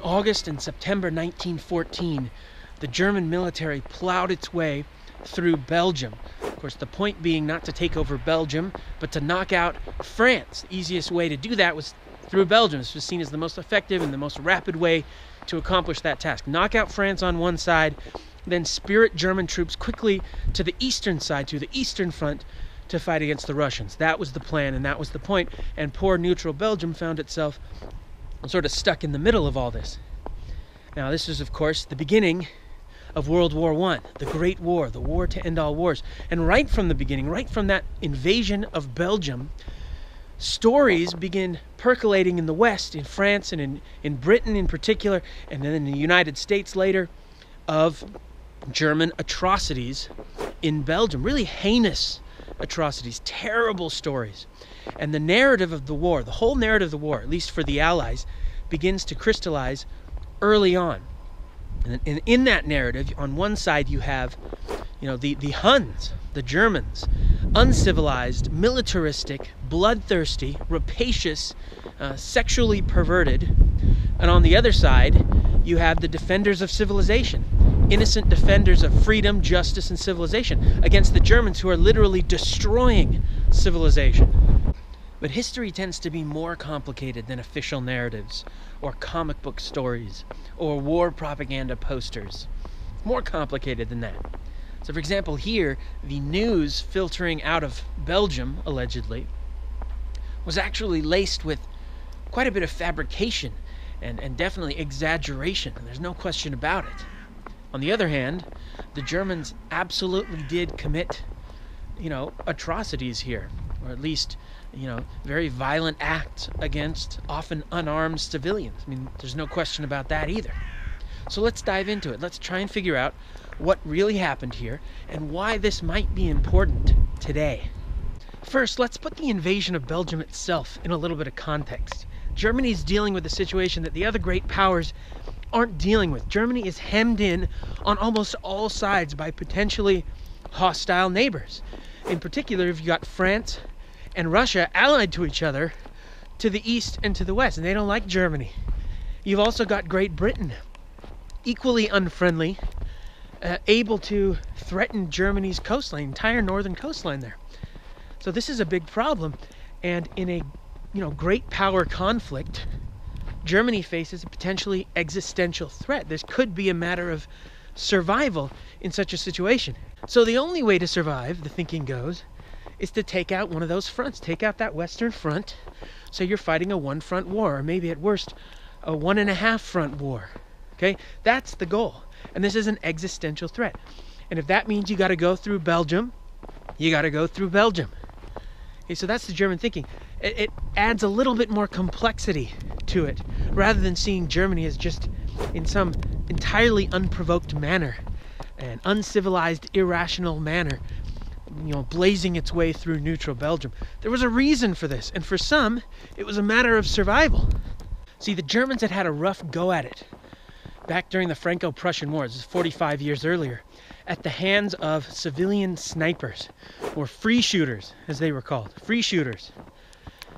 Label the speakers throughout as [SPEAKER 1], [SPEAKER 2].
[SPEAKER 1] August and September 1914, the German military plowed its way through Belgium. Of course, the point being not to take over Belgium, but to knock out France. The easiest way to do that was through Belgium. This was seen as the most effective and the most rapid way to accomplish that task. Knock out France on one side, then spirit German troops quickly to the eastern side, to the eastern front, to fight against the Russians. That was the plan, and that was the point. And poor neutral Belgium found itself sort of stuck in the middle of all this. Now, this is, of course, the beginning of World War I, the Great War, the war to end all wars. And right from the beginning, right from that invasion of Belgium, stories begin percolating in the West, in France and in Britain in particular, and then in the United States later, of German atrocities in Belgium. Really heinous atrocities, terrible stories. And the narrative of the war, the whole narrative of the war, at least for the Allies, begins to crystallize early on. And in that narrative, on one side you have, the Huns, the Germans, uncivilized, militaristic, bloodthirsty, rapacious, sexually perverted. And on the other side, you have the defenders of civilization, innocent defenders of freedom, justice, and civilization against the Germans who are literally destroying civilization. But history tends to be more complicated than official narratives or comic book stories or war propaganda posters. It's more complicated than that. So, for example, here, the news filtering out of Belgium, allegedly, was actually laced with quite a bit of fabrication and definitely exaggeration, and there's no question about it. On the other hand, the Germans absolutely did commit, atrocities here, or at least, very violent acts against often unarmed civilians. I mean, there's no question about that either. So let's dive into it. Let's try and figure out what really happened here and why this might be important today. First, let's put the invasion of Belgium itself in a little bit of context. Germany is dealing with a situation that the other great powers aren't dealing with. Germany is hemmed in on almost all sides by potentially hostile neighbors. In particular, if you got France and Russia allied to each other to the east and to the west, and they don't like Germany. You've also got Great Britain, equally unfriendly, able to threaten Germany's coastline, entire northern coastline there. So this is a big problem, and in a great power conflict, Germany faces a potentially existential threat. This could be a matter of survival in such a situation. So the only way to survive, the thinking goes, is to take out one of those fronts. Take out that Western front, so you're fighting a one-front war, or maybe at worst, a 1.5 front war. Okay? That's the goal. And this is an existential threat. And if that means you got to go through Belgium, you got to go through Belgium. Okay, so that's the German thinking. It adds a little bit more complexity to it, rather than seeing Germany as just in some entirely unprovoked manner, an uncivilized, irrational manner, blazing its way through neutral Belgium. There was a reason for this, and for some, it was a matter of survival. See, the Germans had had a rough go at it back during the Franco-Prussian War, this is 45 years earlier, at the hands of civilian snipers, or free shooters, as they were called, free shooters.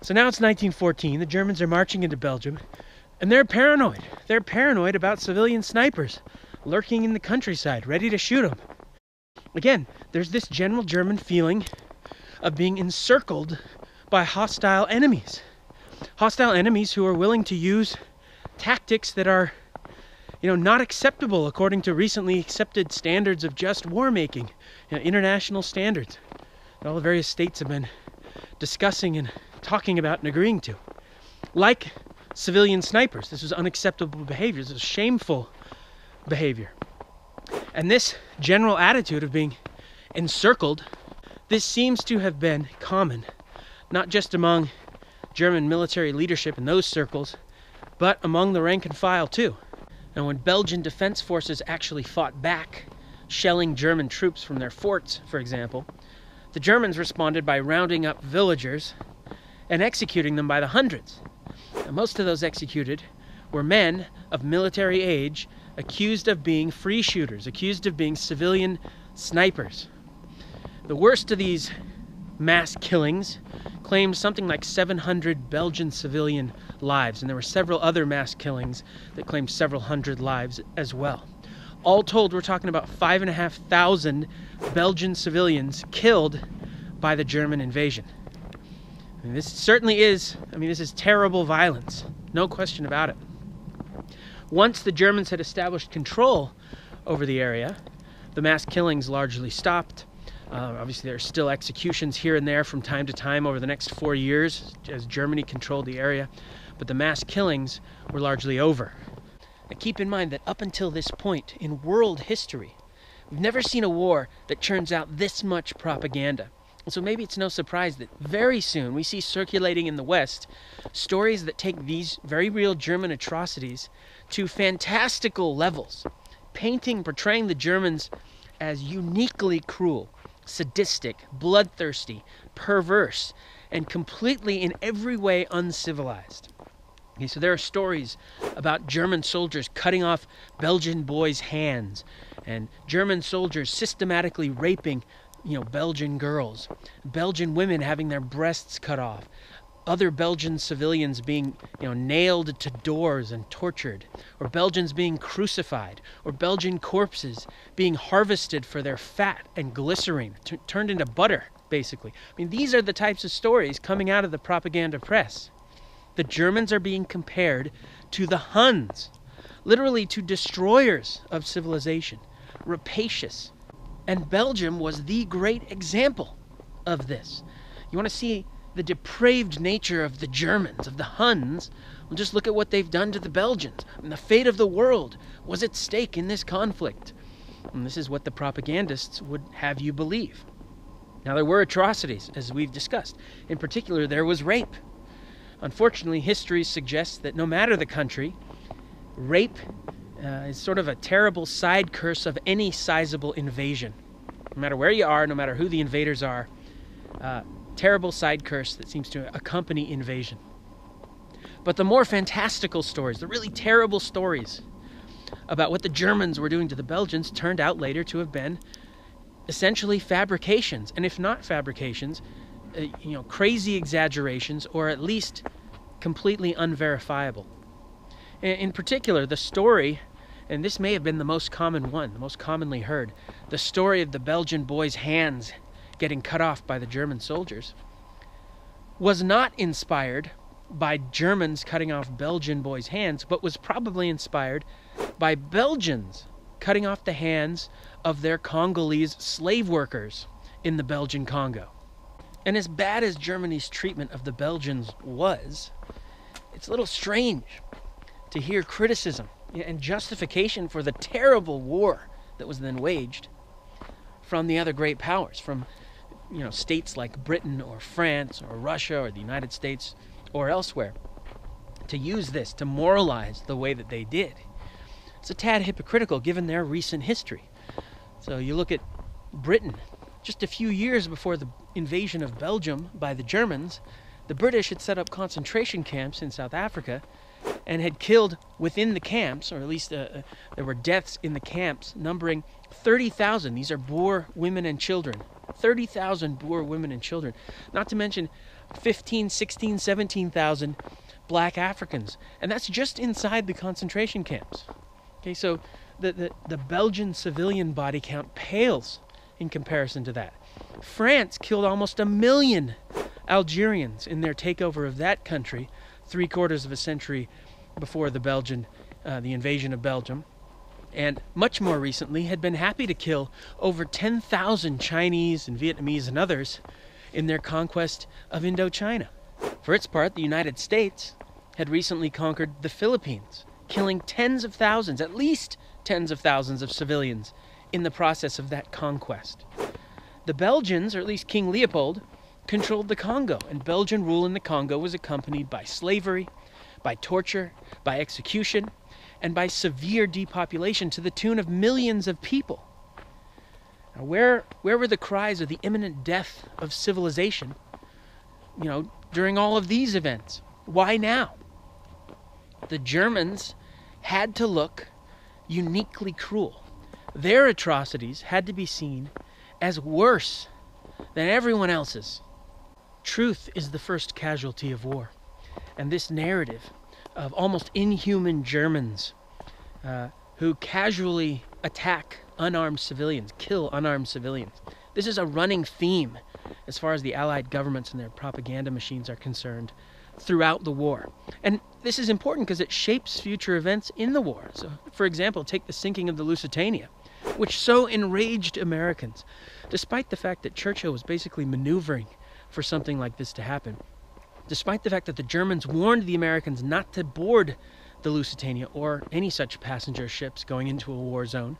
[SPEAKER 1] So now it's 1914, the Germans are marching into Belgium, and they're paranoid. They're paranoid about civilian snipers lurking in the countryside, ready to shoot them. Again, there's this general German feeling of being encircled by hostile enemies. Hostile enemies who are willing to use tactics that are, not acceptable according to recently accepted standards of just war making, international standards that all the various states have been discussing and talking about and agreeing to. Like civilian snipers. This was unacceptable behavior. This was shameful behavior. And this general attitude of being encircled, this seems to have been common, not just among German military leadership in those circles, but among the rank and file too. And when Belgian defense forces actually fought back, shelling German troops from their forts, for example, the Germans responded by rounding up villagers and executing them by the hundreds. And most of those executed were men of military age accused of being free shooters, accused of being civilian snipers. The worst of these mass killings, claimed something like 700 Belgian civilian lives, and there were several other mass killings that claimed several hundred lives as well. All told, we're talking about 5,500 Belgian civilians killed by the German invasion. I mean, this certainly is, this is terrible violence, no question about it. Once the Germans had established control over the area, the mass killings largely stopped. Obviously, there are still executions here and there from time to time over the next 4 years as Germany controlled the area, but the mass killings were largely over. And keep in mind that up until this point in world history, we've never seen a war that churns out this much propaganda. And so maybe it's no surprise that very soon we see circulating in the West stories that take these very real German atrocities to fantastical levels, portraying the Germans as uniquely cruel, sadistic, bloodthirsty, perverse, and completely in every way uncivilized. Okay, so there are stories about German soldiers cutting off Belgian boys' hands, and German soldiers systematically raping, Belgian girls, Belgian women having their breasts cut off, other Belgian civilians being, nailed to doors and tortured, or Belgians being crucified, or Belgian corpses being harvested for their fat and glycerine, turned into butter, basically. These are the types of stories coming out of the propaganda press. The Germans are being compared to the Huns, literally to destroyers of civilization, rapacious. And Belgium was the great example of this. You want to see the depraved nature of the Germans, of the Huns? Well, just look at what they've done to the Belgians. The fate of the world was at stake in this conflict. And this is what the propagandists would have you believe. Now, there were atrocities, as we've discussed. In particular, there was rape. Unfortunately, history suggests that no matter the country, rape is sort of a terrible side curse of any sizable invasion. No matter where you are, no matter who the invaders are, terrible side curse that seems to accompany invasion. But the more fantastical stories, the really terrible stories about what the Germans were doing to the Belgians turned out later to have been essentially fabrications, and if not fabrications, crazy exaggerations, or at least completely unverifiable. In particular, the story, and this may have been the most common one, the most commonly heard, the story of the Belgian boys' hands getting cut off by the German soldiers, was not inspired by Germans cutting off Belgian boys' hands, but was probably inspired by Belgians cutting off the hands of their Congolese slave workers in the Belgian Congo. And as bad as Germany's treatment of the Belgians was, it's a little strange to hear criticism and justification for the terrible war that was then waged from the other great powers, from states like Britain or France or Russia or the United States or elsewhere, to use this to moralize the way that they did. It's a tad hypocritical given their recent history. So you look at Britain. Just a few years before the invasion of Belgium by the Germans, the British had set up concentration camps in South Africa and had killed within the camps, or at least there were deaths in the camps, numbering 30,000. These are Boer women and children. 30,000 Boer women and children. Not to mention 15, 16, 17,000 black Africans. And that's just inside the concentration camps. Okay, so the Belgian civilian body count pales in comparison to that. France killed almost 1 million Algerians in their takeover of that country 3/4 of a century before the invasion of Belgium, and much more recently had been happy to kill over 10,000 Chinese and Vietnamese and others in their conquest of Indochina. For its part, the United States had recently conquered the Philippines, killing tens of thousands, at least tens of thousands of civilians in the process of that conquest. The Belgians, or at least King Leopold, controlled the Congo, and Belgian rule in the Congo was accompanied by slavery, by torture, by execution, and by severe depopulation to the tune of millions of people. Now, where were the cries of the imminent death of civilization, during all of these events? Why now? The Germans had to look uniquely cruel. Their atrocities had to be seen as worse than everyone else's Truth is the first casualty of war. And this narrative of almost inhuman Germans who casually attack unarmed civilians, kill unarmed civilians. This is a running theme as far as the Allied governments and their propaganda machines are concerned throughout the war. And this is important because it shapes future events in the war. So, for example, take the sinking of the Lusitania, which so enraged Americans, despite the fact that Churchill was basically maneuvering for something like this to happen. Despite the fact that the Germans warned the Americans not to board the Lusitania or any such passenger ships going into a war zone,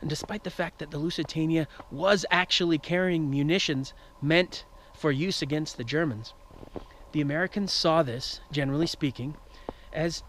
[SPEAKER 1] and despite the fact that the Lusitania was actually carrying munitions meant for use against the Germans, the Americans saw this, generally speaking, as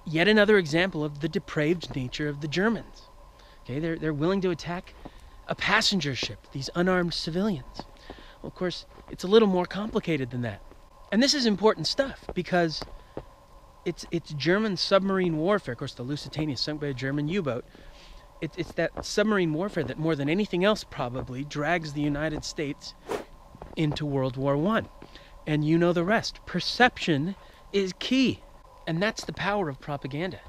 [SPEAKER 1] yet another example of the depraved nature of the Germans. Okay, they're willing to attack a passenger ship, these unarmed civilians. Well, of course, it's a little more complicated than that. And this is important stuff because it's German submarine warfare. Of course, the Lusitania sunk by a German U-boat. It's that submarine warfare that more than anything else probably drags the United States into World War I. And you know the rest. Perception is key. And that's the power of propaganda,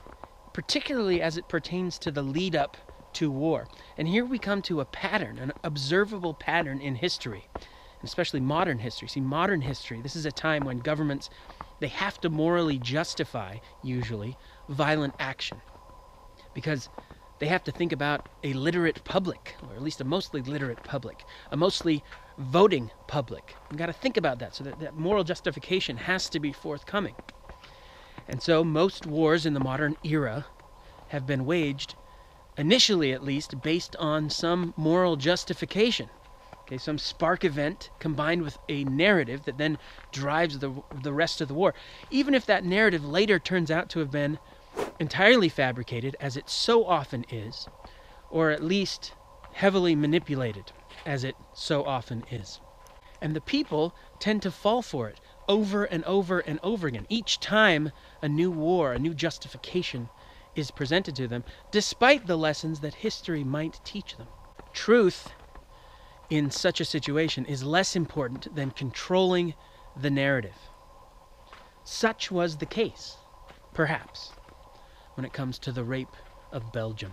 [SPEAKER 1] particularly as it pertains to the lead up to war. And here we come to a pattern, an observable pattern in history, especially modern history. See, modern history, this is a time when governments, they have to morally justify, usually, violent action. Because they have to think about a literate public, or at least a mostly literate public, a mostly voting public. You've got to think about that, so that moral justification has to be forthcoming. And so most wars in the modern era have been waged, initially at least, based on some moral justification. Okay, some spark event combined with a narrative that then drives the rest of the war. Even if that narrative later turns out to have been entirely fabricated, as it so often is, or at least heavily manipulated, as it so often is. And the people tend to fall for it over and over and over again. Each time a new war, a new justification is presented to them, despite the lessons that history might teach them. Truth in such a situation is less important than controlling the narrative. Such was the case, perhaps, when it comes to the rape of Belgium.